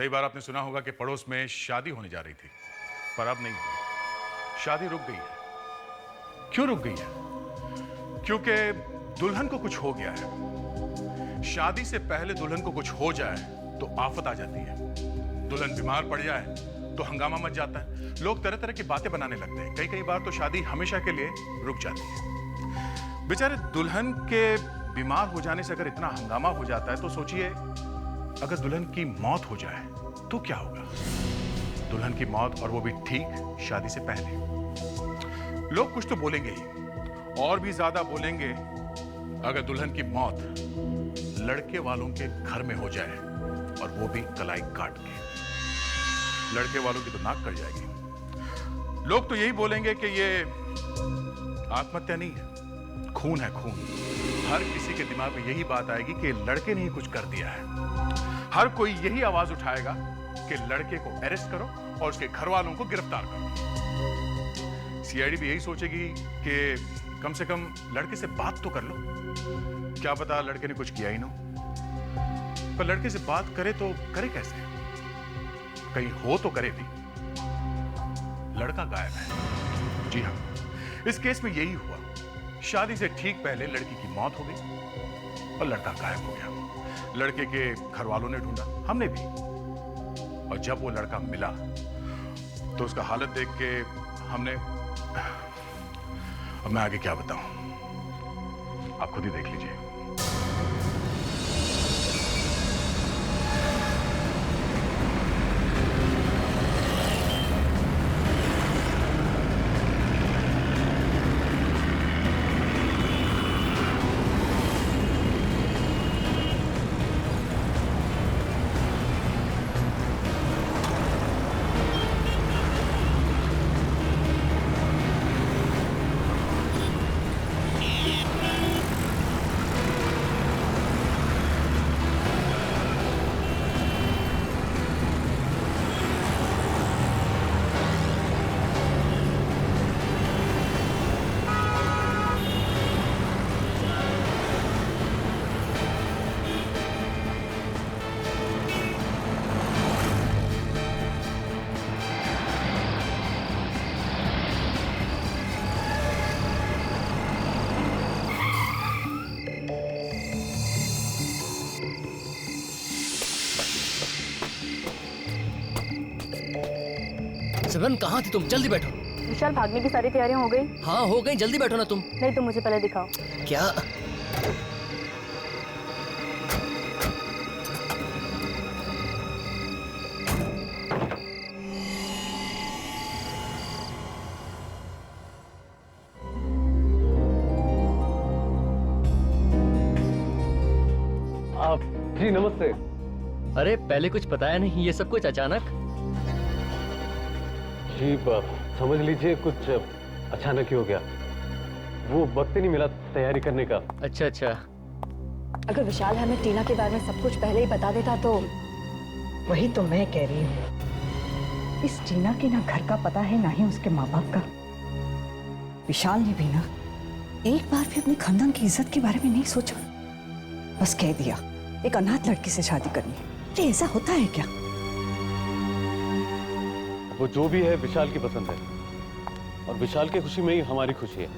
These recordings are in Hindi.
कई बार आपने सुना होगा कि पड़ोस में शादी होने जा रही थी, पर अब नहीं हुई। शादी रुक गई है। क्यों रुक गई है? क्योंकि दुल्हन को कुछ हो गया है। शादी से पहले दुल्हन को कुछ हो जाए तो आफत आ जाती है। दुल्हन बीमार पड़ जाए तो हंगामा मच जाता है। लोग तरह तरह की बातें बनाने लगते हैं। कई बार तो शादी हमेशा के लिए रुक जाती है। बेचारे दुल्हन के बीमार हो जाने से अगर इतना हंगामा हो जाता है तो सोचिए, अगर दुल्हन की मौत हो जाए तो क्या होगा? दुल्हन की मौत, और वो भी ठीक शादी से पहले। लोग कुछ तो बोलेंगे ही, और भी ज्यादा बोलेंगे अगर दुल्हन की मौत लड़के वालों के घर में हो जाए, और वो भी कलाई काट के। लड़के वालों की तो नाक कट जाएगी। लोग तो यही बोलेंगे कि ये आत्महत्या नहीं है, खून है, खून। हर किसी के दिमाग में यही बात आएगी कि लड़के ने ही कुछ कर दिया है। हर कोई यही आवाज उठाएगा कि लड़के को अरेस्ट करो और उसके घर वालों को गिरफ्तार करो। सीआईडी भी यही सोचेगी कि कम से कम लड़के से बात तो कर लो। क्या पता लड़के ने कुछ किया ही ना, पर लड़के से बात करे तो करे कैसे? कहीं हो तो करे भी। लड़का गायब है। जी हाँ, इस केस में यही हुआ। शादी से ठीक पहले लड़की की मौत हो गई और लड़का गायब हो गया। लड़के के घर वालों ने ढूंढा, हमने भी, और जब वो लड़का मिला तो उसका हालत देख के हमने, अब मैं आगे क्या बताऊं, आप खुद ही देख लीजिए। सिमरन, कहाँ थी तुम? जल्दी बैठो। विशाल, भागने की सारी तैयारियां हो गई? हाँ हो गई, जल्दी बैठो ना तुम। नहीं, तुम मुझे पहले दिखाओ। क्या? आप जी नमस्ते। अरे पहले कुछ बताया नहीं, ये सब कुछ अचानक? जी समझ लीजिए कुछ अचानक ही हो गया। वो वक्त ही नहीं मिला तैयारी करने का। अच्छा अच्छा। अगर विशाल हमें टीना के बारे में सब कुछ पहले ही बता देता तो। वही तो मैं कह रही हूँ, इस टीना के ना घर का पता है ना ही उसके माँ बाप का। विशाल ने भी ना एक बार भी अपने खानदान की इज्जत के बारे में नहीं सोचा, बस कह दिया एक अनाथ लड़की से शादी करनी है। अरे ऐसा होता है क्या? वो जो भी है विशाल की पसंद है, और विशाल की खुशी में ही हमारी खुशी है।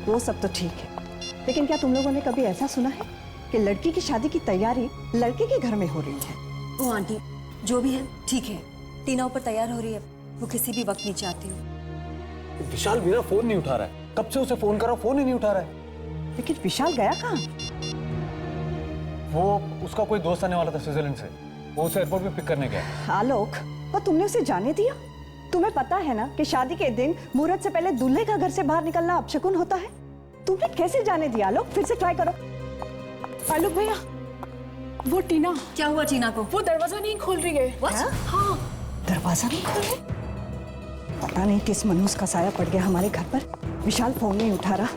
वो सब तो ठीक है, लेकिन क्या तुम लोगों ने कभी ऐसा सुना है कि लड़की की शादी की तैयारी लड़के के घर में हो रही है? ओ आंटी, जो भी है ठीक है। टीना ऊपर तैयार हो रही है, वो किसी भी वक्त नीचे आती हो। विशाल बिना फोन नहीं उठा रहा है, कब से उसे फोन करा, फोन ही नहीं उठा रहा है। लेकिन विशाल गया कहाँ? वो उसका कोई दोस्त आने वाला था स्विट्जरलैंड से, वो उसे एयरपोर्ट पे पिक करने गया। आलोक, और तुमने उसे जाने दिया? तुम्हें पता है ना कि शादी के दिन मुहूर्त से पहले दूल्हे का घर से बाहर निकलना अपशकुन होता है। तुमने कैसे जाने दिया? आलोक, फिर से ट्राई करो। आलोक भैया, वो टीना। क्या हुआ टीना को? वो दरवाजा नहीं खोल रही है। हाँ, दरवाजा नहीं खोल रही? पता नहीं किस मनहूस का साया पड़ गया हमारे घर पर। विशाल फोन नहीं उठा रहा,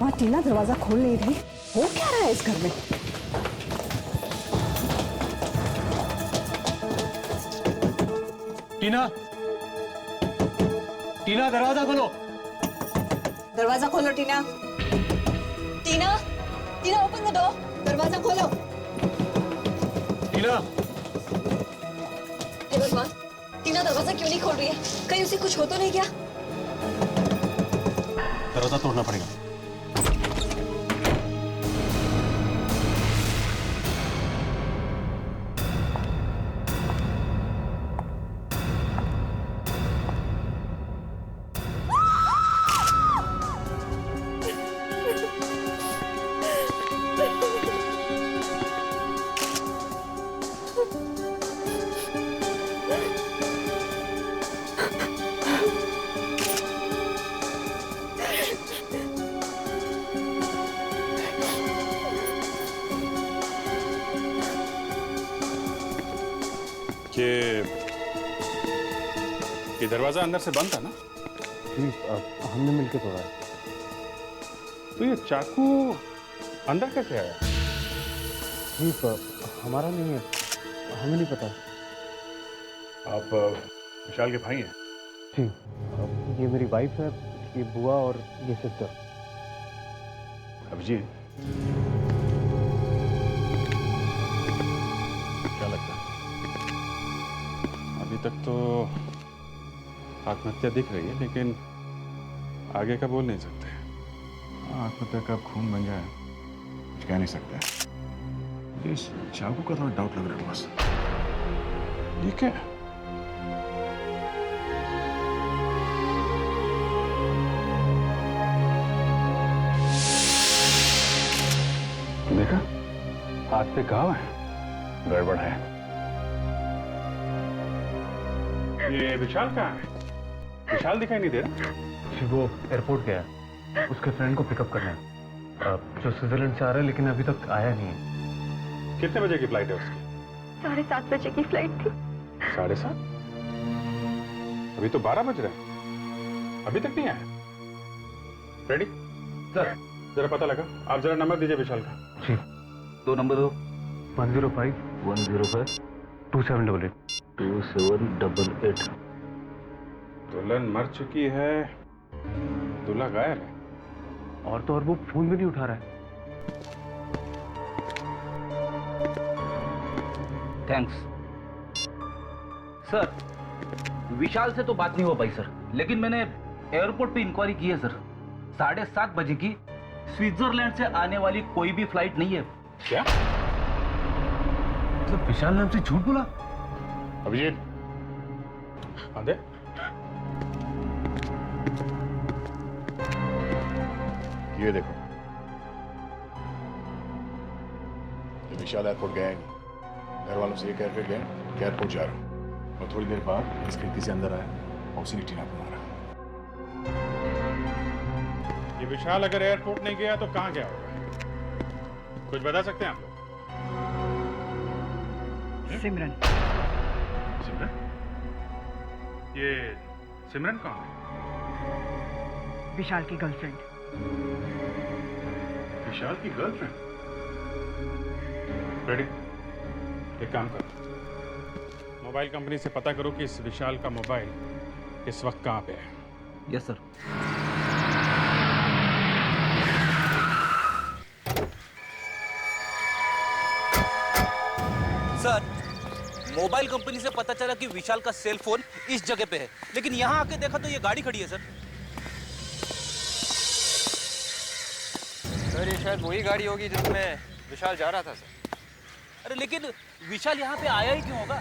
वहाँ टीना दरवाजा खोल नहीं रही। हो क्या रहा है इस घर में? टीना, टीना दरवाजा खोलो। दरवाजा खोलो टीना। टीना, टीना ओपन द डोर। दरवाजा खोलो। टीना, टीना दरवाजा क्यों नहीं खोल रही है? कहीं उसे कुछ हो तो नहीं गया? दरवाजा तोड़ना पड़ेगा। ये दरवाजा अंदर से बंद था ना? जी, हमने मिलके तोड़ा है। तो ये चाकू अंदर कैसे आया? जी, हमारा नहीं है, हमें नहीं पता। आप विशाल के भाई हैं? जी, ये मेरी वाइफ है, ये बुआ और ये सिस्टर। अभिजीत, क्या लगता है? अभी तक तो आत्महत्या दिख रही है, लेकिन आगे का बोल नहीं सकते। आत्महत्या कब खून बन जाए कुछ कह नहीं सकते। मुझे इस चाकू का थोड़ा डाउट लग रहा है बस। ये क्या है? देखा, हाथ पे घाव है, गड़बड़ है। ये विशाल कहाँ है? विशाल दिखाई नहीं दे रहा। जी, वो एयरपोर्ट गया है, उसके फ्रेंड को पिकअप करना है, जो स्विट्जरलैंड से आ रहा है, लेकिन अभी तक आया नहीं है। कितने बजे की फ्लाइट है उसकी? 7:30 बजे की फ्लाइट थी। 7:30? अभी तो 12 बज रहे हैं, अभी तक नहीं आया। रेडी सर, जरा पता लगा। आप जरा नंबर दीजिए विशाल का। जी, 2 नंबर दो। 105 105 2788। 2788। दुल्हन मर चुकी है, दूल्हा गायब है। और तो और वो फोन भी नहीं उठा रहा है। Thanks sir. विशाल से तो बात नहीं हो पाई सर, लेकिन मैंने एयरपोर्ट पे इंक्वायरी की है सर। 7:30 बजे की स्विट्जरलैंड से आने वाली कोई भी फ्लाइट नहीं है। क्या? तो विशाल ने हमसे झूठ बोला? अभिजीत, आंदे। ये देखो, ये विशाल एयरपोर्ट गया ही नहीं। घर वालों से ये कह के गए कि एयरपोर्ट जा रहा हूँ, और थोड़ी देर बाद इस खिड़की से अंदर आया और उसी ने टीना को मारा। ये विशाल अगर एयरपोर्ट नहीं गया तो कहाँ गया होगा? कुछ बता सकते हैं आप लोग? सिमरन। सिमरन? ये सिमरन कौन है? विशाल की गर्लफ्रेंड। विशाल की गर्लफ्रेंड? रेडी, एक काम करो, मोबाइल कंपनी से पता करो कि इस विशाल का मोबाइल इस वक्त कहाँ पे है। Yes sir. Sir, mobile company से पता चला कि विशाल का सेल फोन इस जगह पे है, लेकिन यहाँ आके देखा तो ये गाड़ी खड़ी है सर। सर, ये शायद वही गाड़ी होगी जिसमें विशाल जा रहा था सर। अरे लेकिन विशाल यहाँ पे आया ही क्यों होगा?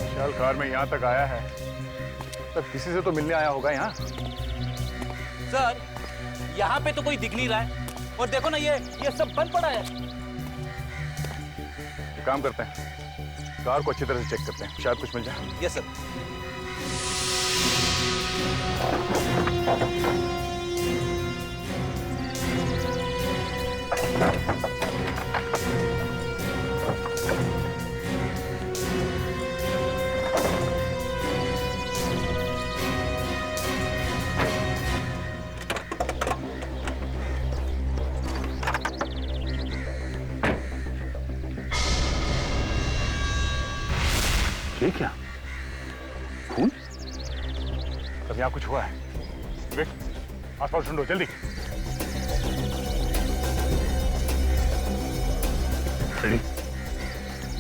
विशाल कार में यहाँ तक आया है, तब किसी से तो मिलने आया होगा यहाँ। सर, यहाँ पे तो कोई दिख नहीं रहा है, और देखो ना ये सब बंद पड़ा है। एक काम करते हैं, कार को अच्छी तरह से चेक करते हैं, शायद कुछ मिल जाए। Yes sir. ये क्या? खून? तब यहाँ कुछ हुआ है। विवेक, आसपास ढूंढो जल्दी। रेडी?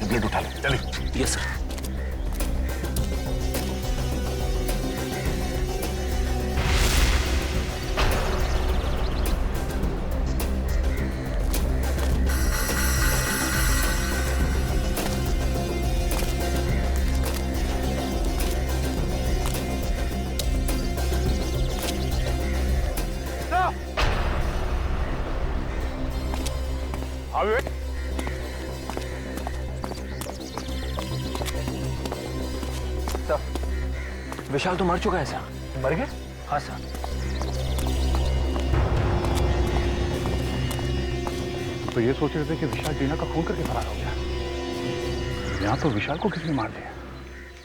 ब्लेड उठा ले, चलिए। Yes sir. विशाल तो मर चुका है सर। मर गए? हाँ सर। तो ये सोच रहे थे कि विशाल टीना का खून करके फरार हो गया। यहाँ तो विशाल को किसने मार दिया?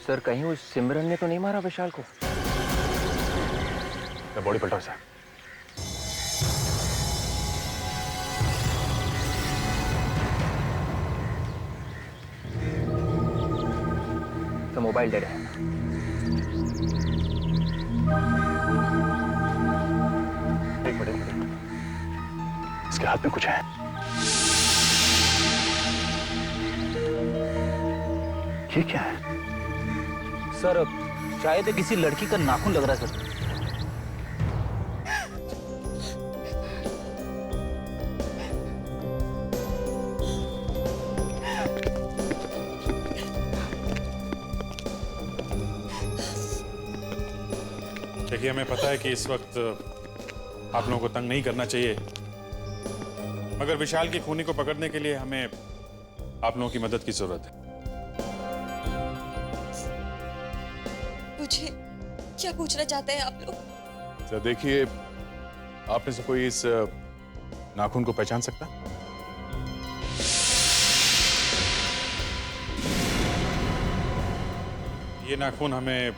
सर कहीं उस सिमरन ने तो नहीं मारा विशाल को? बॉडी पलटो सर। तो मोबाइल डेड है। एक मिनट, इसके हाथ में कुछ है। ये क्या है? सर शायद ये किसी लड़की का नाखून लग रहा है सर। देखिए, हमें पता है कि इस वक्त आप लोगों को तंग नहीं करना चाहिए, मगर विशाल की खूनी को पकड़ने के लिए हमें आप लोगों की मदद की जरूरत है। मुझे क्या पूछना चाहते हैं आप लोग? सर देखिए, आप में से कोई इस नाखून को पहचान सकता? ये नाखून हमें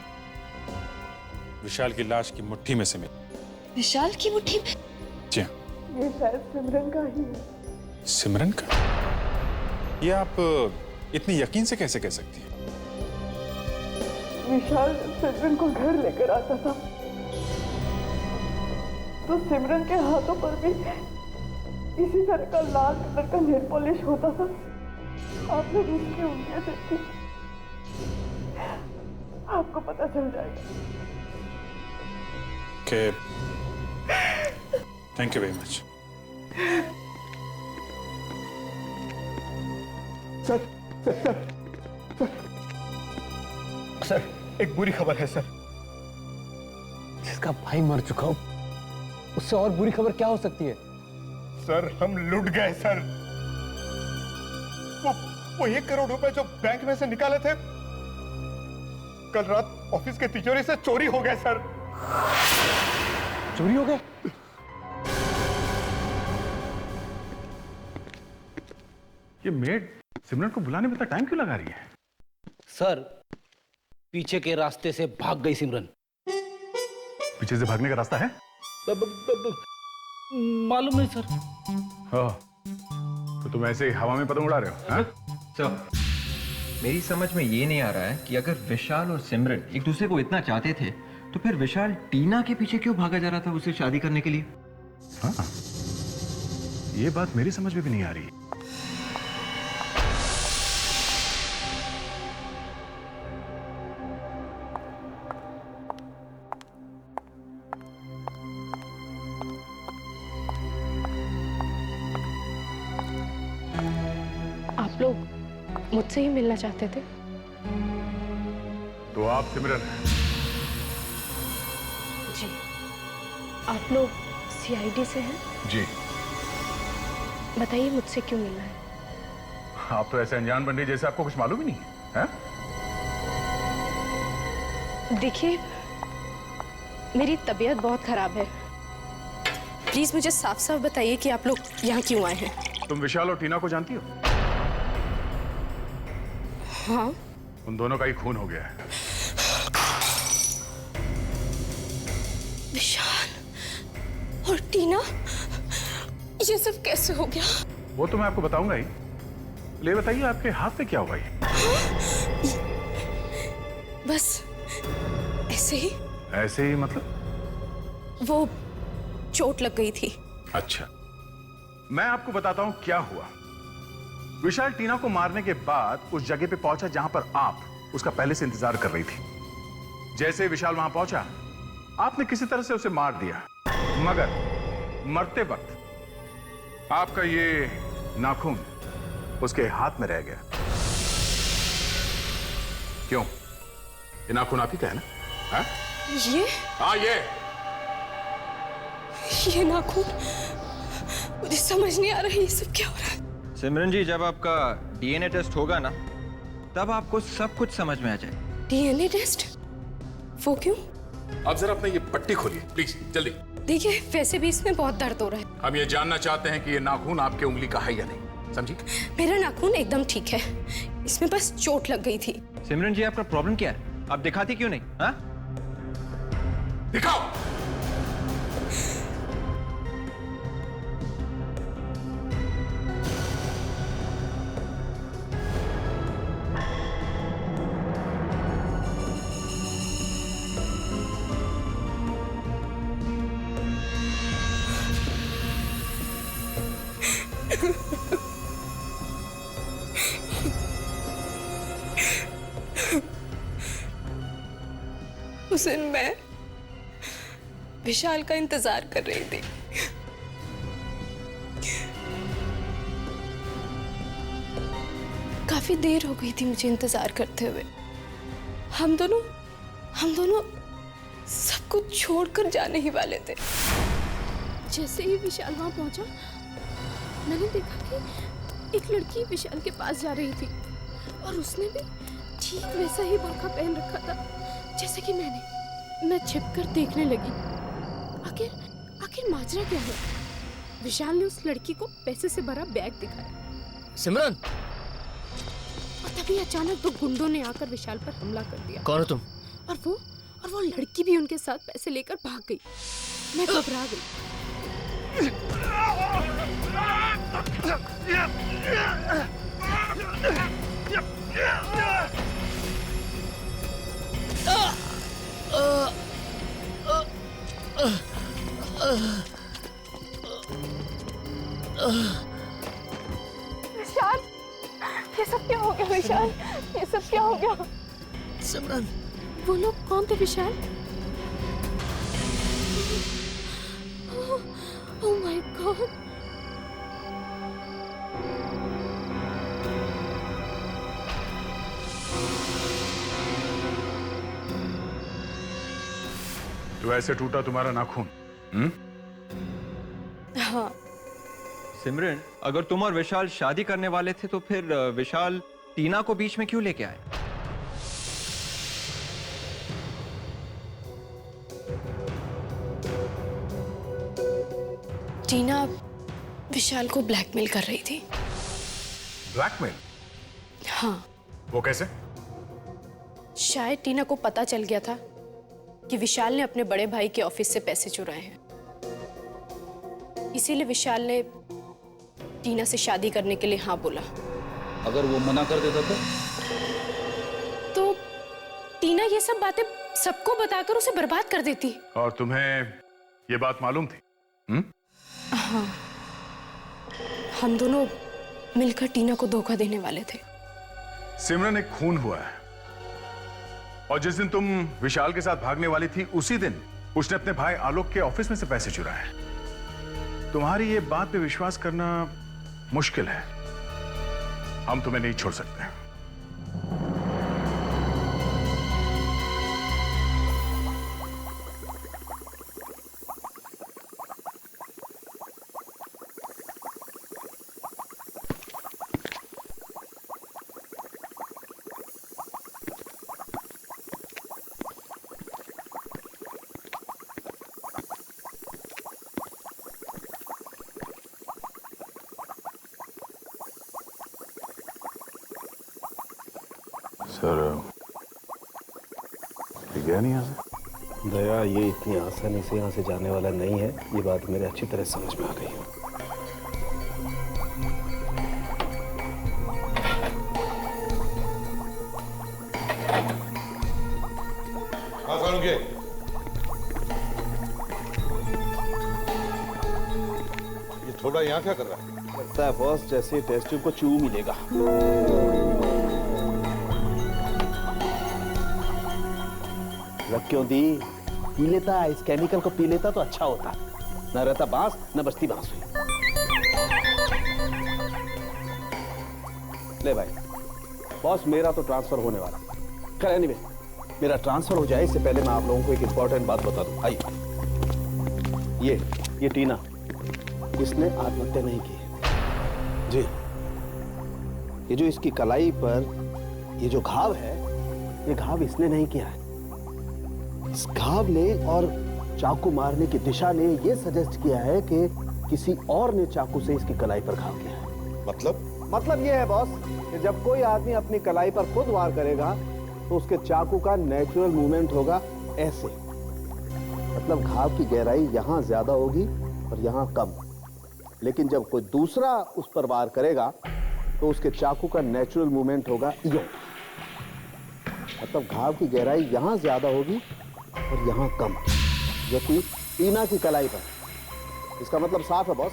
विशाल की लाश की मुट्ठी में से मिला। विशाल की मुट्ठी में? जी हाँ। ये शायद सिमरन का ही है। सिमरन का? ये आप इतनी यकीन से कैसे कह सकती हैं? विशाल सिमरन को घर लेकर आता था तो सिमरन के हाथों पर भी इसी तरह का लाल कलर का नेल पॉलिश होता था। आपने उसकी उंगलियां देखी, आपको पता चल जाएगा। Okay. Thank you very much. Sir, एक बुरी खबर है सर। जिसका भाई मर चुका हो, उससे और बुरी खबर क्या हो सकती है? सर, हम लुट गए सर। वो 1 करोड़ रुपए जो बैंक में से निकाले थे, कल रात ऑफिस के तिजोरी से चोरी हो गए सर। चोरी हो गए? ये मेड सिमरन को बुलाने में इतना टाइम क्यों लगा रही है? सर पीछे के रास्ते से भाग गई सिमरन। पीछे से भागने का रास्ता है? मालूम नहीं सर। तो तुम ऐसे ही हवा में पतंग उड़ा रहे हो? हाँ? सर, मेरी समझ में ये नहीं आ रहा है कि अगर विशाल और सिमरन एक दूसरे को इतना चाहते थे तो फिर विशाल टीना के पीछे क्यों भागा जा रहा था उससे शादी करने के लिए? हाँ, ये बात मेरी समझ में भी नहीं आ रही। आप लोग मुझसे ही मिलना चाहते थे? तो आप सिमरन? जी। आप लोग सीआईडी से हैं? जी। बताइए मुझसे क्यों मिलना है? आप तो ऐसे अनजान बन रही जैसे आपको कुछ मालूम ही नहीं है, देखिए, मेरी तबीयत बहुत खराब है। प्लीज मुझे साफ साफ बताइए कि आप लोग यहाँ क्यों आए हैं? तुम विशाल और टीना को जानती हो? हाँ। उन दोनों का ही खून हो गया है। विशाल और टीना, ये सब कैसे हो गया? वो तो मैं आपको बताऊंगा ही। ले बताइए, आपके हाथ में क्या हुआ ये? बस ऐसे ही। ऐसे ही मतलब? वो चोट लग गई थी। अच्छा, मैं आपको बताता हूं क्या हुआ। विशाल टीना को मारने के बाद उस जगह पे पहुंचा जहां पर आप उसका पहले से इंतजार कर रही थी। जैसे विशाल वहां पहुंचा, आपने किसी तरह से उसे मार दिया, मगर मरते वक्त आपका ये नाखून उसके हाथ में रह गया। क्यों? ये नाखून आप ही का है ना? हा? ये? हाँ, ये नाखून, मुझे समझ नहीं आ रहा है ये सब क्या हो रहा है। सिमरन जी, जब आपका डीएनए टेस्ट होगा ना, तब आपको सब कुछ समझ में आ जाए। DNA test? वो क्यों? अब जरा अपने ये पट्टी खोलिए प्लीज, जल्दी। देखिए, वैसे भी इसमें बहुत दर्द हो रहा है। हम ये जानना चाहते हैं कि ये नाखून आपके उंगली का है या नहीं, समझी? मेरा नाखून एकदम ठीक है, इसमें बस चोट लग गई थी। सिमरन जी, आपका प्रॉब्लम क्या है? आप दिखाती क्यों नहीं? हाँ? दिखाओ। उस दिन मैं विशाल का इंतजार कर रही थी। काफी देर हो गई थी मुझे इंतजार करते हुए। हम दोनों सब कुछ छोड़कर जाने ही वाले थे। जैसे ही विशाल वहां पहुंचा, मैंने देखा कि एक लड़की विशाल के पास जा रही थी और उसने भी ठीक वैसा ही बुर्का पहन रखा था जैसे कि मैं छिपकर देखने लगी। आखिर माजरा क्या है? विशाल ने उस लड़की को पैसे से भरा बैग दिखाया। सिमरन! और तभी अचानक दो गुंडों ने आकर विशाल पर हमला कर दिया। कौन हो तुम? और वो लड़की भी उनके साथ पैसे लेकर भाग गई। मैं घबरा गई। विशाल, ये सब क्या हो गया? विशाल, ये सब क्या हो गया? सिमरन! वो लोग कौन थे विशाल? Oh my God! तो ऐसे टूटा तुम्हारा नाखून? हाँ। सिमरन, अगर तुम और विशाल शादी करने वाले थे तो फिर विशाल टीना को बीच में क्यों लेके आए? टीना विशाल को ब्लैकमेल कर रही थी। ब्लैकमेल? हाँ। वो कैसे? शायद टीना को पता चल गया था कि विशाल ने अपने बड़े भाई के ऑफिस से पैसे चुराए हैं। इसीलिए विशाल ने टीना से शादी करने के लिए हाँ बोला। अगर वो मना कर देता तो टीना ये सब बातें सबको बताकर उसे बर्बाद कर देती। और तुम्हें ये बात मालूम थी? हाँ, हम दोनों मिलकर टीना को धोखा देने वाले थे। सिमरन, एक खून हुआ है और जिस दिन तुम विशाल के साथ भागने वाली थी, उसी दिन उसने अपने भाई आलोक के ऑफिस में से पैसे चुराए। तुम्हारी ये बात पे विश्वास करना मुश्किल है। हम तुम्हें नहीं छोड़ सकते। सर, गया नहीं यहाँ से? दया, ये इतनी आसानी से यहाँ से जाने वाला नहीं है। ये बात मेरे अच्छी तरह समझ में आ गई है। ये थोड़ा यहाँ क्या कर रहा है? लगता है बॉस जैसे टेस्ट ट्यूब को चू मिलेगा। रख क्यों दी? पी लेता, इस केमिकल को पी लेता तो अच्छा होता, न रहता बांस न बचती बांसुरी। ले भाई, बॉस मेरा तो ट्रांसफर होने वाला। खैर एनीवे, मेरा ट्रांसफर हो जाए इससे पहले मैं आप लोगों को एक इंपॉर्टेंट बात बता दूं। आइए, ये टीना, इसने आत्महत्या नहीं की है। जी, ये जो इसकी कलाई पर ये जो घाव है, ये घाव इसने नहीं किया है। इस घाव ने और चाकू मारने की दिशा ने ये सजेस्ट किया है कि किसी और ने चाकू से इसकी कलाई पर घाव किया है। मतलब ये है बॉस कि जब कोई आदमी अपनी कलाई पर खुद वार करेगा तो उसके चाकू का नेचुरल मूवमेंट होगा ऐसे। मतलब घाव की गहराई यहां ज्यादा होगी और यहां कम। लेकिन जब कोई दूसरा उस पर वार करेगा तो उसके चाकू का नेचुरल मूवमेंट होगा यूं। मतलब घाव की गहराई यहां ज्यादा होगी और यहां कम, जबकि टीना की कलाई पर। इसका मतलब साफ है बॉस,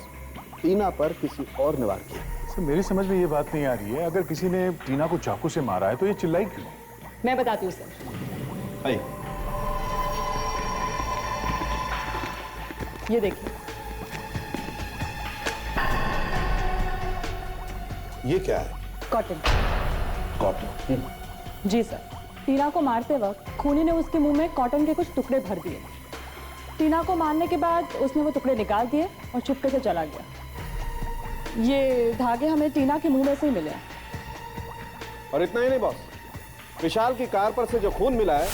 टीना पर किसी और ने वार किया। सर मेरी समझ में ये बात नहीं आ रही है, अगर किसी ने टीना को चाकू से मारा है तो ये चिल्लाई क्यों? मैं बताती हूँ सर। आइए, ये देखिए, ये क्या है? कॉटन। कॉटन? जी सर। टीना को मारते वक्त खूनी ने उसके मुंह में कॉटन के कुछ टुकड़े भर दिए। टीना को मारने के बाद उसने वो टुकड़े निकाल दिए और चुपके से चला गया। ये धागे हमें टीना के मुंह में से ही मिले। और इतना ही नहीं बॉस, विशाल की कार पर से जो खून मिला है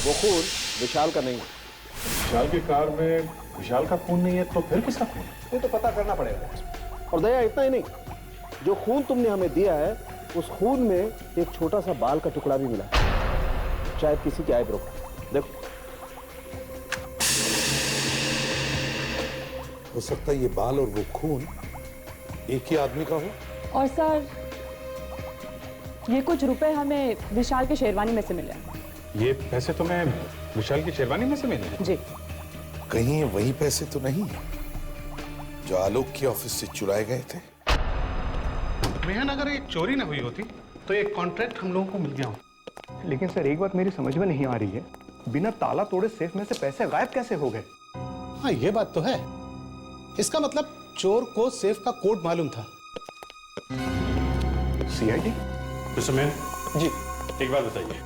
वो खून विशाल का नहीं है। विशाल की कार में विशाल का खून नहीं है तो फिर किसका खून है? ये तो पता करना पड़ेगा। और दया, इतना ही नहीं, जो खून तुमने हमें दिया है उस खून में एक छोटा सा बाल का टुकड़ा भी मिला, शायद किसी के आईब्रो। देखो, हो सकता है ये बाल और वो खून एक ही आदमी का हो। और सर, ये कुछ रुपए हमें विशाल के शेरवानी में से मिले। ये पैसे तुम्हें विशाल की शेरवानी में से मिले? जी। कहीं वही पैसे तो नहीं जो आलोक के ऑफिस से चुराए गए थे? मेहन, अगर ये चोरी ना हुई होती तो एक कॉन्ट्रैक्ट हम लोगों को मिल गया हो। लेकिन सर एक बात मेरी समझ में नहीं आ रही है, बिना ताला तोड़े सेफ में से पैसे गायब कैसे हो गए? हाँ, ये बात तो है। इसका मतलब चोर को सेफ का कोड मालूम था। सीआईडी? मिस्टर मैन जी, एक बात बताइए,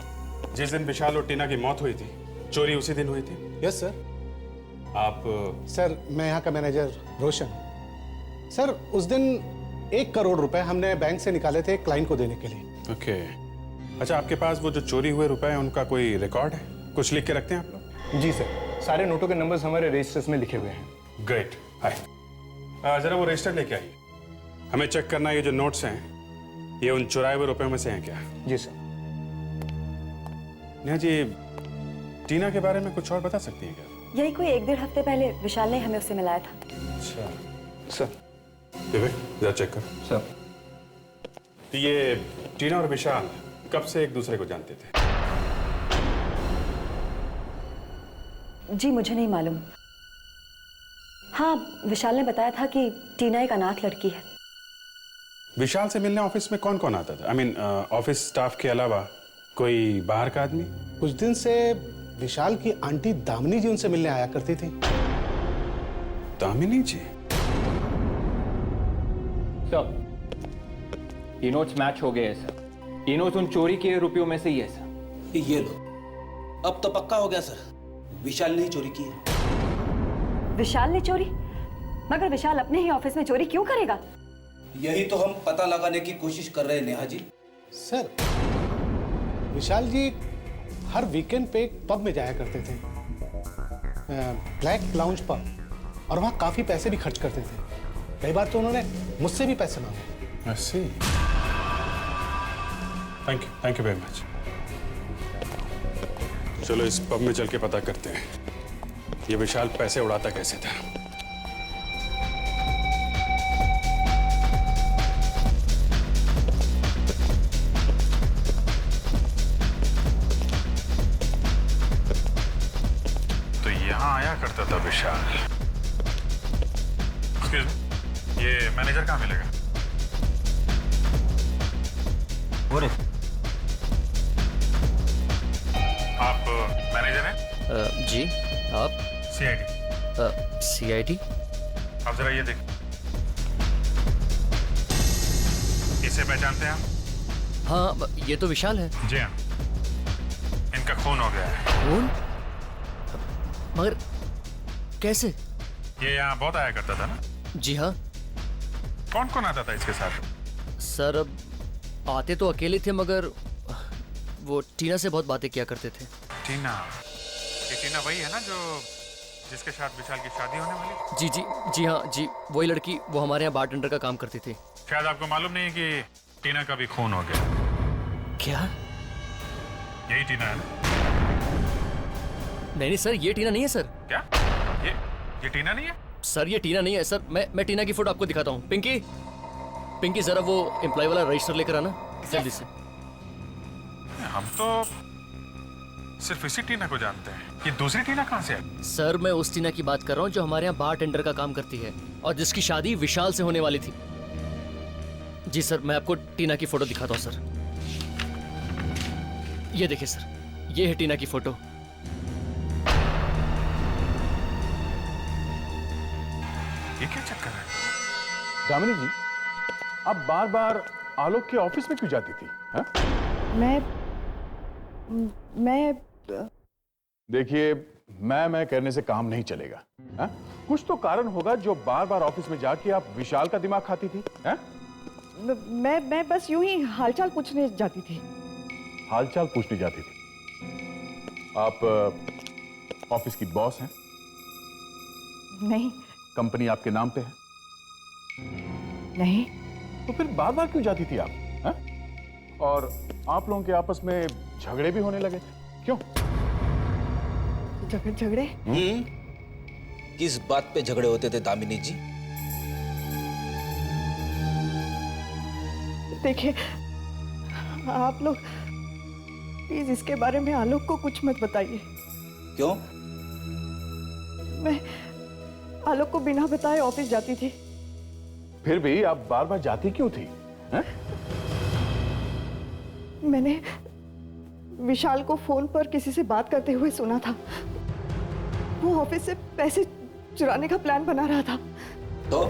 जिस दिन विशाल और टीना की मौत हुई थी, चोरी उसी दिन हुई थी? Yes sir. आप? सर, मैं यहाँ का मैनेजर रोशन। सर, उस दिन 1 करोड़ रुपए हमने बैंक से निकाले थे क्लाइंट को देने के लिए। ओके। अच्छा, आपके पास वो जो चोरी हुए रुपए हैं उनका कोई रिकॉर्ड है? कुछ लिख के रखते हैं आप लोग? जी सर, सारे नोटों के नंबर्स हमारे रजिस्टर्स में लिखे हुए हैं। ग्रेट। हाय, जरा वो रजिस्टर लेके आइए। हमें चेक करना है ये जो नोट्स हैं ये उन चुराए हुए रुपयों में से हैं क्या? जी सर। नेहा जी, टीना के बारे में कुछ और बता सकती हैं क्या? यही कोई 1-1.5 हफ्ते पहले विशाल ने हमें उससे मिलाया था। अच्छा सर। विवेक, जरा चेक कर। सर। ये टीना और विशाल कब से एक दूसरे को जानते थे? जी मुझे नहीं मालूम। हाँ, विशाल ने बताया था कि टीना एक अनाथ लड़की है। विशाल से मिलने ऑफिस में कौन कौन आता था? आई मीन ऑफिस स्टाफ के अलावा कोई बाहर का आदमी? कुछ दिन से विशाल की आंटी दामिनी जी उनसे मिलने आया करती थी। दामिनी जी? सर, ये नोट्स मैच हो गए हैं सर। ये नोट्स उन चोरी किए रुपयों में से ही है सर। ये लो, अब तो पक्का हो गया सर, विशाल ने ही चोरी की है। विशाल ने चोरी? मगर विशाल अपने ही ऑफिस में चोरी क्यों करेगा? यही तो हम पता लगाने की कोशिश कर रहे हैं नेहा जी। सर, विशाल जी हर वीकेंड पे एक पब में जाया करते थे, ब्लैक लाउंज पब, और वहाँ काफी पैसे भी खर्च करते थे। कई बार तो उन्होंने मुझसे भी पैसे मांगे। ऐसे? Thank you very much. चलो इस पब में चल के पता करते हैं ये विशाल पैसे उड़ाता कैसे था। तो यहां आया करता था विशाल। ये मैनेजर कहाँ मिलेगा? बोलो। आप मैनेजर हैं? जी आप? सीआईडी। सीआईडी? आप जरा ये देख, इसे पहचानते हैं आप? हाँ ये तो विशाल है। जी हाँ, इनका खून हो गया है। खून? मगर कैसे? ये यहाँ बहुत आया करता था ना? जी हाँ। कौन कौन आता था इसके साथ? सर अब आते तो अकेले थे, मगर वो टीना से बहुत बातें किया करते थे। टीना? ये टीना वही है ना जो जिसके साथ विशाल की शादी होने वाली? जी जी जी हाँ जी, वही लड़की, वो हमारे यहाँ बारटेंडर का काम करती थी। शायद आपको मालूम नहीं है कि टीना का भी खून हो गया। क्या? यही टीना है ना? नहीं सर, ये टीना नहीं है सर। क्या? ये टीना नहीं है? सर ये टीना नहीं है सर। मैं टीना की फोटो आपको दिखाता हूँ। पिंकी, पिंकी जरा वो एम्प्लॉय वाला रजिस्टर लेकर आना जल्दी से। हम तो सिर्फ इसी टीना को जानते हैं। ये दूसरी टीना कहाँ से आई? सर मैं उस टीना की बात कर रहा हूँ जो हमारे यहाँ बारटेंडर का काम करती है और जिसकी शादी विशाल से होने वाली थी। जी सर, मैं आपको टीना की फोटो दिखाता हूँ सर। ये देखिए सर, ये है टीना की फोटो। ये क्या चक्कर है? दामिनी जी, आप बार बार आलोक के ऑफिस में क्यों जाती थी? हा? मैं देखिए, मैं कहने से काम नहीं चलेगा। हा? कुछ तो कारण होगा जो बार बार ऑफिस में जाके आप विशाल का दिमाग खाती थी। हा? मैं बस यूं ही हालचाल पूछने जाती थी। हालचाल पूछने जाती थी? आप ऑफिस की बॉस हैं? नहीं। कंपनी आपके नाम पे है? नहीं। तो फिर बार बार क्यों जाती थी आप? हा? और आप लोगों के आपस में झगड़े भी होने लगे थे, क्यों? झगड़े? किस बात पे झगड़े होते थे दामिनी जी? देखिए, आप लोग प्लीज इसके बारे में आलोक को कुछ मत बताइए। क्यों? मैं आलोक को बिना बताए ऑफिस जाती थी। फिर भी आप बार बार जाती क्यों थी? हा? मैंने विशाल को फोन पर किसी से बात करते हुए सुना था। वो ऑफिस से पैसे चुराने का प्लान बना रहा था। तो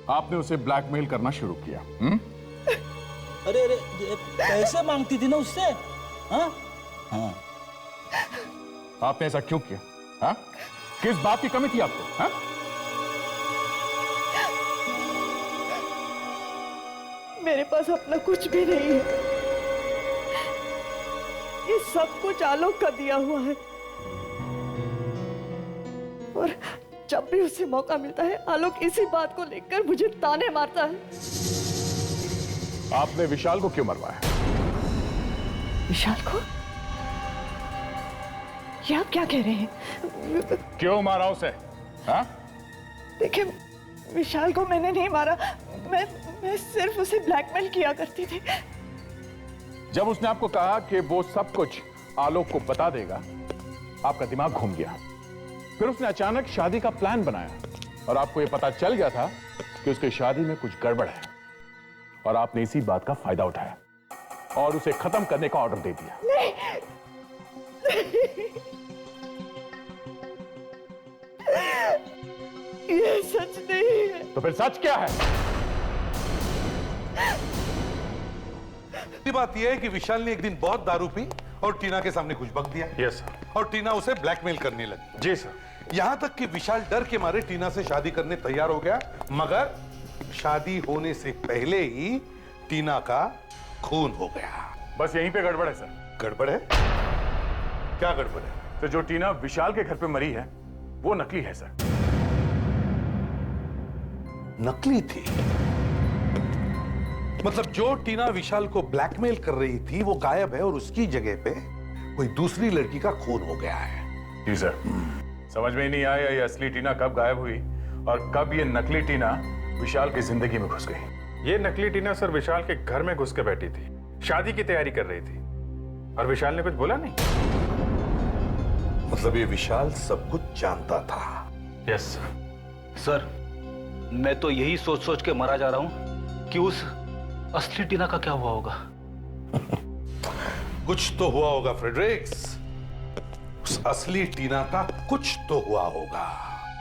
आपने उसे ब्लैकमेल करना शुरू किया? अरे पैसे मांगती थी ना उससे। हाँ? हाँ। आपने ऐसा क्यों किया? हाँ? किस बात की कमी थी आपको? हाँ? मेरे पास अपना कुछ भी नहीं है। ये सब कुछ आलोक का दिया हुआ है और जब भी उसे मौका मिलता है आलोक इसी बात को लेकर मुझे ताने मारता है। आपने विशाल को क्यों मरवाया? विशाल को? ये आप क्या कह रहे हैं? क्यों मारा उसे? हाँ? देखिए, विशाल को मैंने नहीं मारा। मैं सिर्फ उसे ब्लैकमेल किया करती थी। जब उसने आपको कहा कि वो सब कुछ आलोक को बता देगा, आपका दिमाग घूम गया। फिर उसने अचानक शादी का प्लान बनाया और आपको यह पता चल गया था कि उसकी शादी में कुछ गड़बड़ है और आपने इसी बात का फायदा उठाया और उसे खत्म करने का ऑर्डर दे दिया। नहीं। ये सच नहीं है। तो फिर सच क्या है? बात यह है कि विशाल ने एक दिन बहुत दारू पी और टीना के सामने कुछ बक दिया। Yes sir. और टीना उसे ब्लैकमेल करने लगी। जी सर। यहां तक कि विशाल डर के मारे टीना से शादी करने तैयार हो गया, मगर शादी होने से पहले ही टीना का खून हो गया। बस यहीं पे गड़बड़ है सर। गड़बड़ है? क्या गड़बड़ है? तो जो टीना विशाल के घर पे मरी है वो नकली है सर। नकली थी? मतलब जो टीना विशाल को ब्लैकमेल कर रही थी वो गायब है और उसकी जगह पे कोई दूसरी लड़की का खून हो गया है। जी सर। समझ में ही नहीं आया ये असली टीना कब गायब हुई और कब ये नकली टीना विशाल की जिंदगी में घुस गई। ये नकली टीना सर विशाल के घर में घुस के बैठी थी, शादी की तैयारी कर रही थी और विशाल ने कुछ बोला नहीं। मतलब ये विशाल सब कुछ जानता था? Yes sir. सर, मैं तो यही सोच सोच के मरा जा रहा हूं कि उस असली टीना का क्या हुआ होगा। कुछ तो हुआ होगा फ्रेडरिक्स, उस असली टीना का कुछ तो हुआ होगा।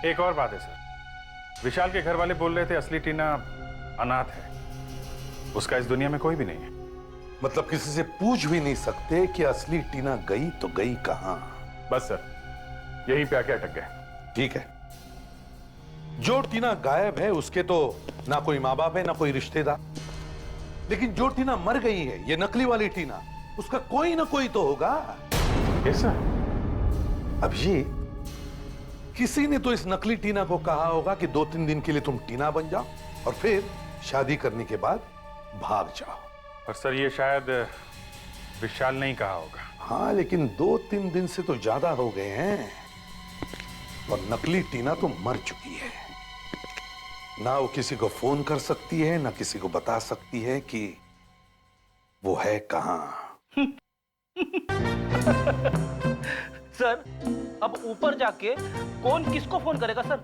एक और बात है सर, विशाल के घर वाले बोल रहे थे असली टीना अनाथ है, उसका इस दुनिया में कोई भी नहीं है। मतलब किसी से पूछ भी नहीं सकते कि असली टीना गई तो गई कहां? बस सर, यहीं पे आके अटक गए। ठीक है, जो टीना गायब है उसके तो ना कोई माँ बाप है ना कोई रिश्तेदार, लेकिन जो टीना मर गई है, ये नकली वाली टीना, उसका कोई ना कोई तो होगा। Yes sir. अब ये किसी ने तो इस नकली टीना को कहा होगा कि 2-3 दिन के लिए तुम टीना बन जाओ और फिर शादी करने के बाद भाग जाओ। और सर ये शायद विशाल ने ही कहा होगा। हाँ, लेकिन 2-3 दिन से तो ज्यादा हो गए हैं और नकली टीना तो मर चुकी है। ना वो किसी को फोन कर सकती है ना किसी को बता सकती है कि वो है कहां। सर, अब ऊपर जाके कौन किसको फोन करेगा सर?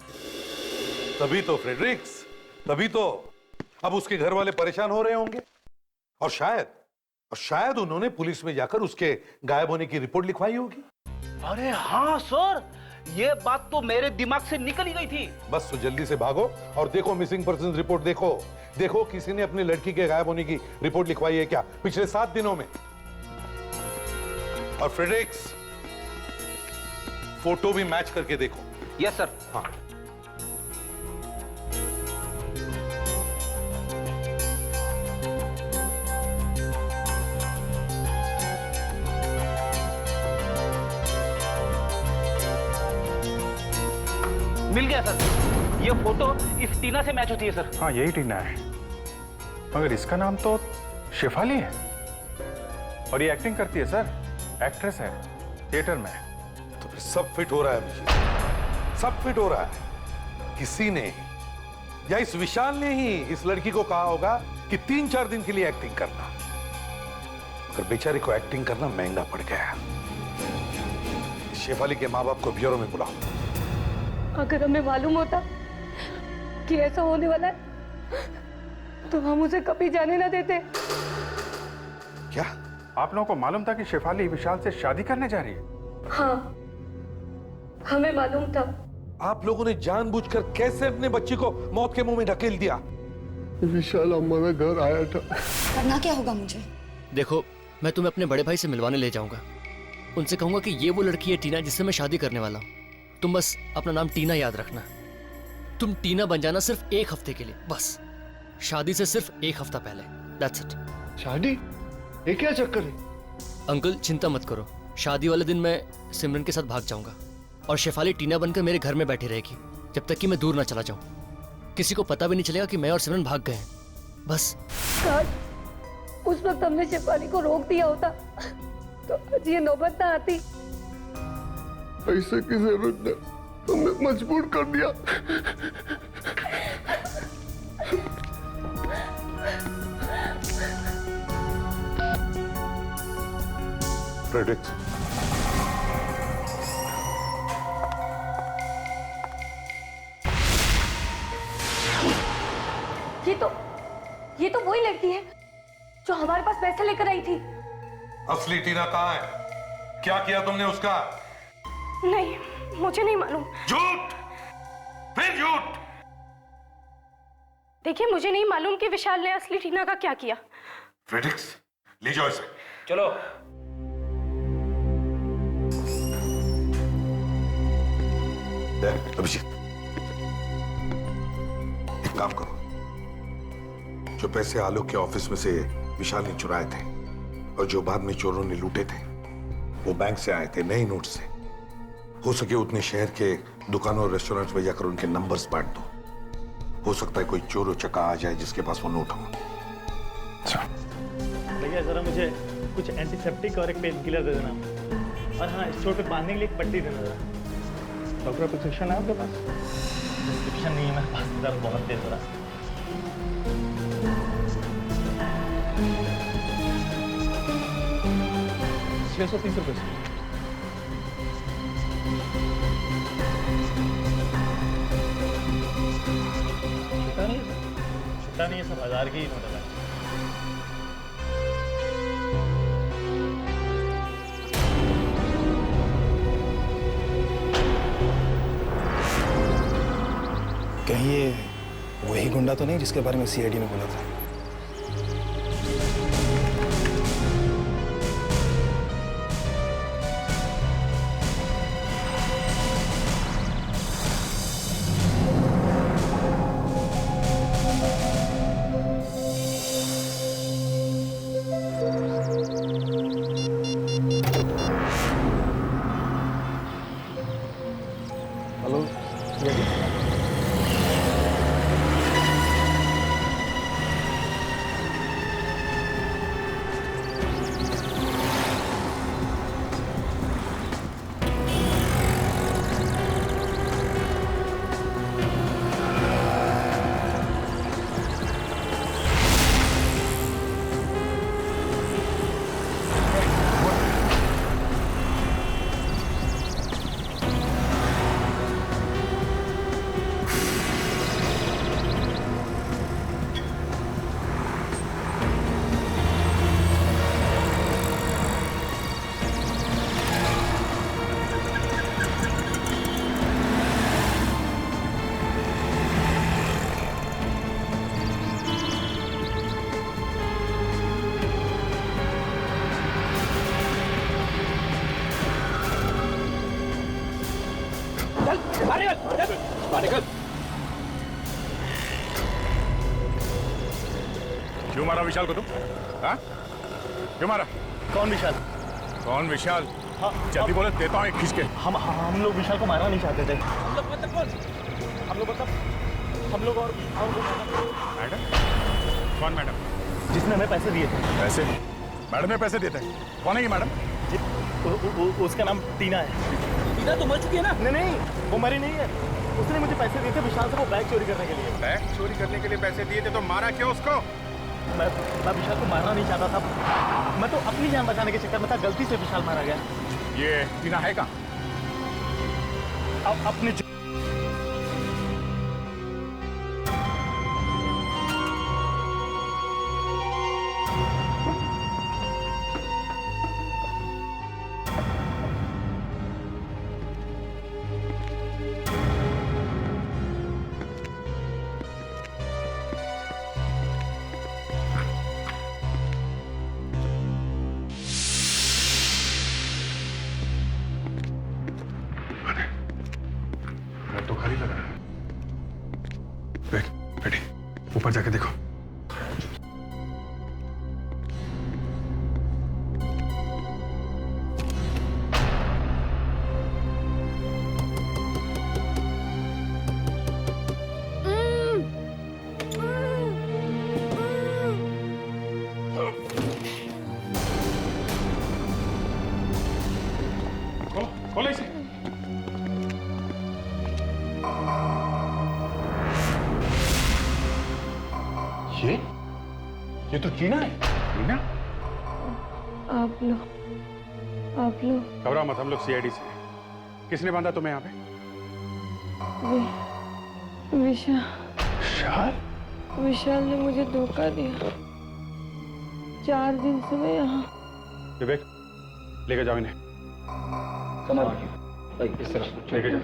तभी तो फ्रेडरिक्स, तभी तो अब उसके घर वाले परेशान हो रहे होंगे और शायद उन्होंने पुलिस में जाकर उसके गायब होने की रिपोर्ट लिखवाई होगी। अरे हाँ सर, ये बात तो मेरे दिमाग से निकल ही गई थी। बस तो जल्दी से भागो और देखो मिसिंग पर्सन रिपोर्ट देखो किसी ने अपनी लड़की के गायब होने की रिपोर्ट लिखवाई है क्या पिछले 7 दिनों में। और फ्रेडरिक्स, फोटो भी मैच करके देखो। Yes sir. हाँ, मिल गया सर, ये फोटो इस टीना से मैच होती है सर। हाँ यही टीना है, मगर इसका नाम तो शेफाली है और ये एक्टिंग करती है सर, एक्ट्रेस है थिएटर में। तो फिर सब फिट हो रहा है मुझे, सब फिट हो रहा है। किसी ने या इस विशाल ने ही इस लड़की को कहा होगा कि 3-4 दिन के लिए एक्टिंग करना, मगर बेचारी को एक्टिंग करना महंगा पड़ गया। शेफाली के माँ बाप को ब्यूरो में बुलाओ। अगर हमें मालूम होता कि ऐसा होने वाला है तो हम उसे कभी जाने ना देते। क्या आप लोगों को मालूम था कि शेफाली विशाल से शादी करने जा रही है? हाँ, हमें मालूम था। आप लोगों ने जानबूझकर कैसे अपने बच्ची को मौत के मुंह में ढकेल दिया? विशाल हमारे घर आया था। करना क्या होगा मुझे? देखो, मैं तुम्हें अपने बड़े भाई से मिलवाने ले जाऊंगा। उनसे कहूंगा कि ये वो लड़की है टीना जिससे मैं शादी करने वाला हूँ। तुम बस अपना नाम टीना याद रखना। तुम टीना बन जाना सिर्फ 1 हफ्ते के लिए, बस शादी से सिर्फ 1 हफ्ता पहले। That's it. शादी? ये क्या चक्कर है? अंकल चिंता मत करो, शादी वाले दिन मैं सिमरन के साथ भाग जाऊंगा और शेफाली टीना बनकर मेरे घर में बैठी रहेगी जब तक कि मैं दूर ना चला जाऊं। किसी को पता भी नहीं चलेगा कि मैं और सिमरन भाग गए हैं। बस काश उस वक्त हमने शेफाली को रोक दिया होता तो आज ये नौबत ना आती। ऐसे की जरूरत ने हमें मजबूर कर दिया। फ्रेडरिक्स, ये तो वही लड़की है जो हमारे पास पैसे लेकर आई थी। असली टीना कहाँ है? क्या किया तुमने उसका? नहीं, मुझे नहीं मालूम। झूठ, फिर झूठ। देखिए, मुझे नहीं मालूम कि विशाल ने असली टीना का क्या किया। फ्रेडरिक्स, ले जाओ इसे। चलो। अभिजीत, एक काम करो, जो पैसे आलोक के ऑफिस में से विशाल ने चुराए थे और जो बाद में चोरों ने लूटे थे, वो बैंक से आए थे नए नोट से। हो सके उतने शहर के दुकानों और रेस्टोरेंट्स में जाकर उनके नंबर्स बांट दो। हो सकता है कोई चोर चक्का आ जाए जिसके पास वो नोट हो। भैया जरा मुझे कुछ एंटीसेप्टिक और एक पेन किलर दे देना, और हाँ, इस चोट पे बांधने के लिए एक पट्टी देना जरा। डॉक्टर प्रिस्क्रिप्शन है आपके पास? प्रिस्क्रिप्शन नहीं है मेरे पास, दर्द बहुत तेज हो रहा है। 630 रुपये। लगता नहीं है, सब 1000 के ही नोट है। कहीं ये वही गुंडा तो नहीं जिसके बारे में सीआईडी ने बोला था? Hello CID? क्यों मारा विशाल को तुम? हाँ? क्यों मारा? कौन विशाल? कौन विशाल? हाँ, जल्दी बोले, देता हूँ एक खींच के। हम लोग विशाल को मारना नहीं चाहते थे। हम लोग और मैडम? कौन मैडम? जिसने हमें पैसे दिए थे। पैसे? मैडम ने पैसे दिए थे? कौन है ये मैडम? उसका नाम टीना है। टीना तो मर चुकी है ना? नहीं, वो मरी नहीं है। उसने मुझे पैसे दिए थे विशाल से वो बैग चोरी करने के लिए। बैग चोरी करने के लिए पैसे दिए थे तो मारा क्यों उसको? मैं विशाल को मारना नहीं चाहता था। मैं तो अपनी जान बचाने के चक्कर में था, गलती से विशाल मारा गया। ये टीना है कहाँ? अपने तो खाली लगा। बेटी, ऊपर जाके देखो। खोलो इसे। ये तो टीना है। टीना? आप लो। घबराओ मत, हम लोग सीआईडी से। किसने बांधा तुम्हें यहाँ पे? विशाल ने मुझे धोखा दिया। 4 दिन से मैं यहाँ। विवेक, लेके जाओ इन्हें। इस तरफ लेके जाओ।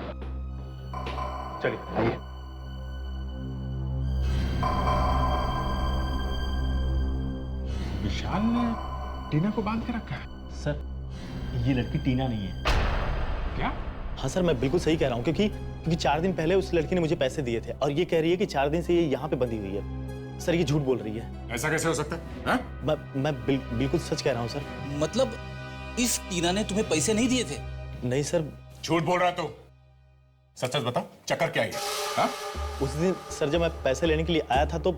चलिए आइए। विशाल ने टीना को बांध के रखा है। सर, ये लड़की टीना नहीं है। क्या? हाँ सर, मैं बिल्कुल सही कह रहा हूँ क्योंकि 4 दिन पहले उस लड़की ने मुझे पैसे दिए थे और ये कह रही है कि 4 दिन से ये यहाँ पे बंधी हुई है। सर, ये झूठ बोल रही है। ऐसा कैसे हो सकता है? मैं बिल्कुल सच कह रहा हूँ सर। मतलब इस टीना ने तुम्हें पैसे नहीं दिए थे? नहीं सर। झूठ बोल रहा तो सच सच बताओ, चक्कर क्या है? हाँ? उस दिन सर जब मैं पैसे लेने के लिए आया था तो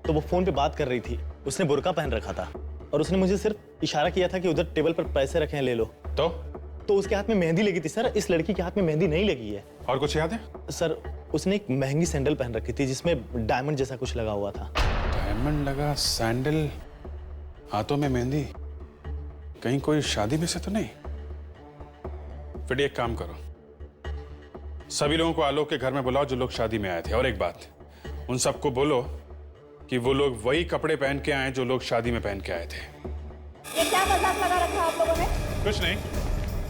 वो फोन पे बात कर रही थी। उसने बुर्का पहन रखा था और उसने मुझे सिर्फ इशारा किया था कि उधर टेबल पर पैसे रखे हैं, ले लो। तो उसके हाथ में मेहंदी लगी थी सर। इस लड़की के हाथ में मेहंदी नहीं लगी है। और कुछ याद है? सर, उसने एक महंगी सैंडल पहन रखी थी जिसमें डायमंड जैसा कुछ लगा हुआ था। डायमंड लगा सैंडल, हाथों में मेहंदी। कहीं कोई शादी में से तो नहीं? फिर एक काम करो, सभी लोगों को आलोक के घर में बुलाओ जो लोग शादी में आए थे। और एक बात, उन सबको बोलो कि वो लोग वही कपड़े पहन के आए जो लोग शादी में पहन के आए थे। ये क्या मजाक लगा रखा आप लोगों ने? कुछ नहीं,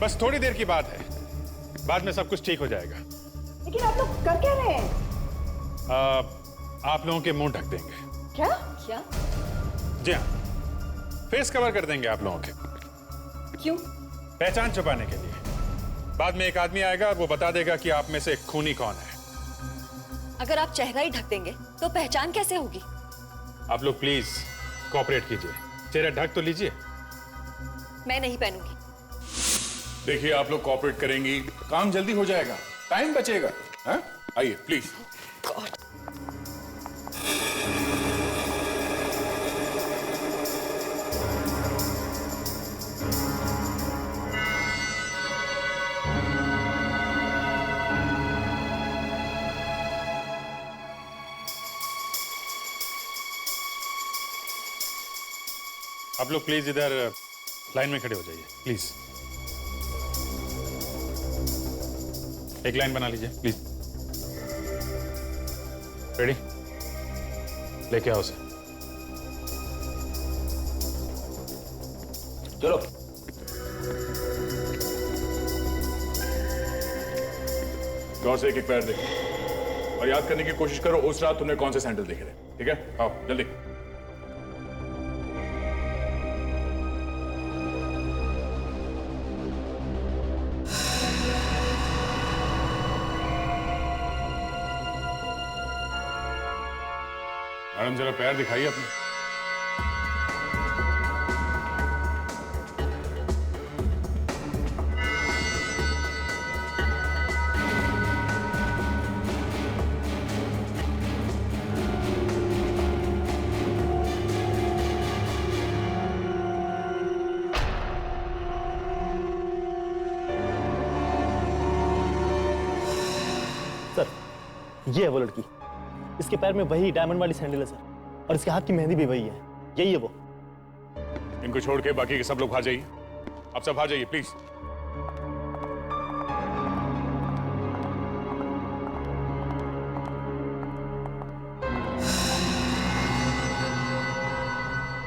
बस थोड़ी देर की बात है, बाद में सब कुछ ठीक हो जाएगा। लेकिन आप लोग कर क्या रहे हैं? आप लोगों के मुंह ढक देंगे। क्या क्या? जी हाँ, फेस कवर कर देंगे आप लोगों के। क्यों? पहचान छुपाने के लिए। बाद में एक आदमी आएगा, वो बता देगा कि आप में से खूनी कौन है। अगर आप चेहरा ही ढक देंगे तो पहचान कैसे होगी? आप लोग प्लीज कोऑपरेट कीजिए, चेहरा ढक तो लीजिए। मैं नहीं पहनूंगी। देखिए, आप लोग कोऑपरेट करेंगी, काम जल्दी हो जाएगा, टाइम बचेगा। हाँ? आइए प्लीज। आप लोग प्लीज इधर लाइन में खड़े हो जाइए, प्लीज। एक लाइन बना लीजिए प्लीज। रेडी? लेके आओ उसे। चलो। गौर से एक एक पैर देखो और याद करने की कोशिश करो उस रात तुमने कौन से सैंडल देखे थे। ठीक है, आओ जल्दी। मैडम जरा पैर दिखाइए अपने। सर, ये है वो लड़की। इसके पैर में वही डायमंड वाली सैंडल है सर, और इसके हाथ की मेहंदी भी वही है। यही है वो। इनको छोड़ के बाकी के सब लोग बाहर जाइए। आप सब बाहर जाइए प्लीज।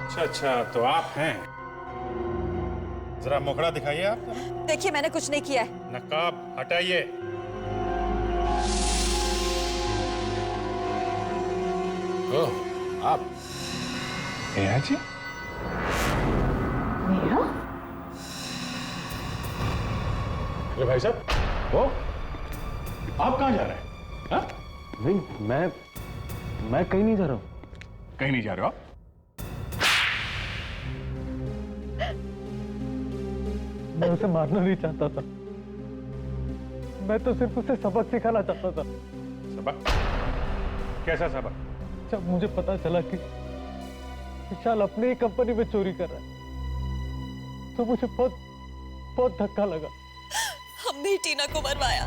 अच्छा अच्छा, तो आप हैं। जरा मुखड़ा दिखाइए आप। देखिए, मैंने कुछ नहीं किया है। नकाब हटाइए। ओह, आप नेहा जी? नेहा? अरे भाई साहब, वो आप कहाँ जा रहे हैं? हाँ? नहीं, मैं कहीं नहीं जा रहा हूँ। कहीं नहीं जा रहे हो आप? मैं उसे मारना नहीं चाहता था, मैं तो सिर्फ उसे सबक सिखाना चाहता था। सबक? कैसा सबक? जब मुझे पता चला कि विशाल अपनी ही कंपनी में चोरी कर रहा है तो मुझे बहुत धक्का लगा। हमने ही टीना को मरवाया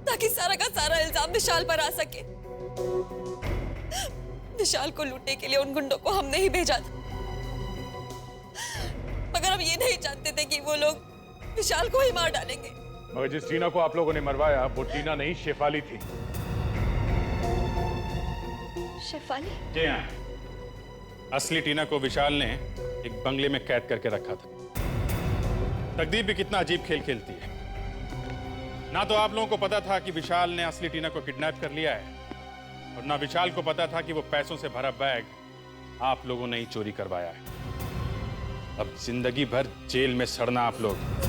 ताकि सारा का सारा इल्जाम विशाल पर आ सके। विशाल को लूटने के लिए उन गुंडों को हमने ही भेजा था, मगर हम ये नहीं जानते थे कि वो लोग विशाल को ही मार डालेंगे। मगर जिस टीना को आप लोगों ने मरवाया वो टीना नहीं, शेफाली थी। शेफाली? जी हाँ, असली टीना को विशाल ने एक बंगले में कैद करके रखा था। तकदीर भी कितना अजीब खेल खेलती है। ना तो आप लोगों को पता था कि विशाल ने असली टीना को किडनैप कर लिया है, और ना विशाल को पता था कि वो पैसों से भरा बैग आप लोगों ने ही चोरी करवाया है। अब जिंदगी भर जेल में सड़ना आप लोग।